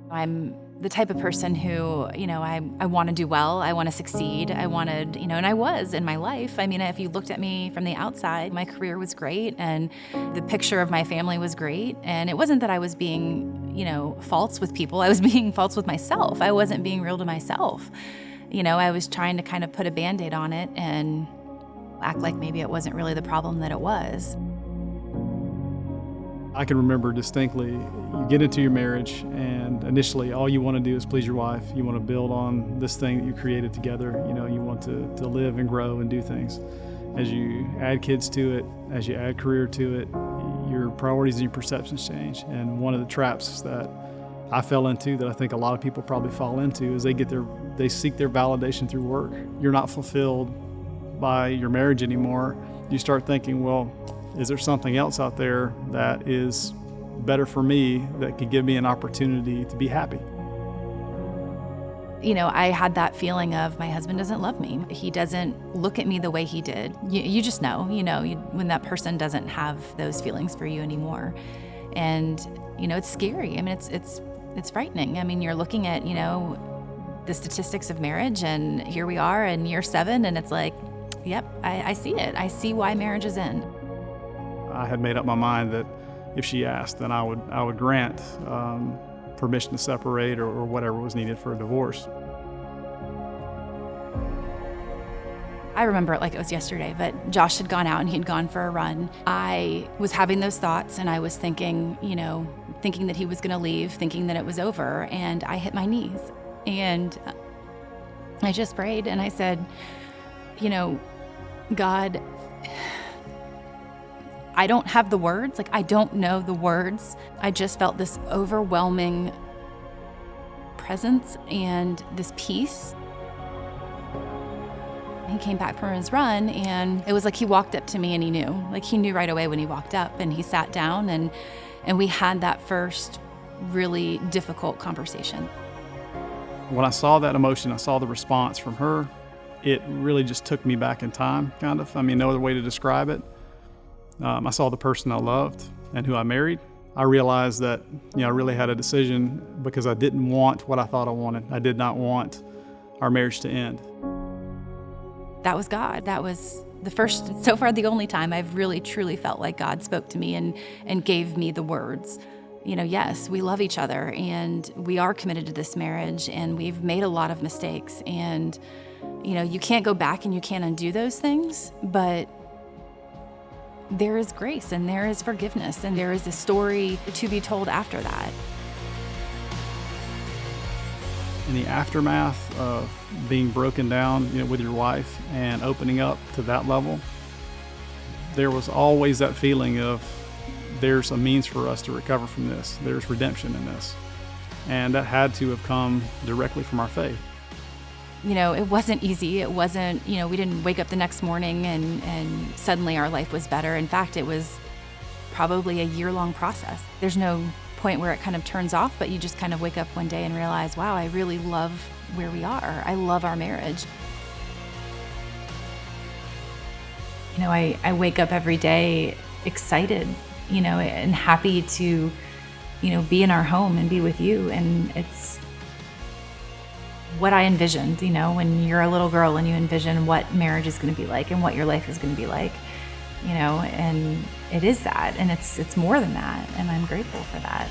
I'm the type of person who, I want to do well. I want to succeed. I wanted, and I was in my life. I mean, if you looked at me from the outside, my career was great and the picture of my family was great. And it wasn't that I was being, false with people. I was being false with myself. I wasn't being real to myself. I was trying to kind of put a Band-Aid on it and act like maybe it wasn't really the problem that it was. I can remember distinctly, you get into your marriage and initially all you want to do is please your wife. You want to build on this thing that you created together. You want to live and grow and do things. As you add kids to it, as you add career to it, your priorities and your perceptions change. And one of the traps that I fell into, that I think a lot of people probably fall into, is they seek their validation through work. You're not fulfilled by your marriage anymore. You start thinking, well, is there something else out there that is better for me that could give me an opportunity to be happy? I had that feeling of my husband doesn't love me. He doesn't look at me the way he did. You just know, when that person doesn't have those feelings for you anymore. And, it's scary. I mean, it's frightening. I mean, you're looking at, the statistics of marriage, and here we are in year 7, and it's like, yep, I see it. I see why marriages end. I had made up my mind that if she asked, then I would grant permission to separate or whatever was needed for a divorce. I remember it like it was yesterday, but Josh had gone out and he'd gone for a run. I was having those thoughts and I was thinking, thinking that he was going to leave, thinking that it was over, and I hit my knees. And I just prayed and I said, God, I don't have the words. I don't know the words. I just felt this overwhelming presence and this peace. He came back from his run and it was like he walked up to me and he knew. He knew right away when he walked up, and he sat down and we had that first really difficult conversation. When I saw that emotion, I saw the response from her, it really just took me back in time, kind of. I mean, no other way to describe it. I saw the person I loved and who I married. I realized that, I really had a decision because I didn't want what I thought I wanted. I did not want our marriage to end. That was God. That was the first, so far the only time I've really truly felt like God spoke to me and gave me the words. Yes, we love each other and we are committed to this marriage and we've made a lot of mistakes, and, you can't go back and you can't undo those things, but there is grace and there is forgiveness and there is a story to be told after that. In the aftermath of being broken down, with your wife and opening up to that level, there was always that feeling of there's a means for us to recover from this. There's redemption in this. And that had to have come directly from our faith. It wasn't easy. It wasn't, we didn't wake up the next morning and suddenly our life was better. In fact, it was probably a year-long process. There's no point where it kind of turns off, but you just kind of wake up one day and realize, wow, I really love where we are. I love our marriage. I wake up every day excited, and happy to, be in our home and be with you. And it's what I envisioned, when you're a little girl and you envision what marriage is going to be like and what your life is going to be like, and it is that, and it's more than that, and I'm grateful for that.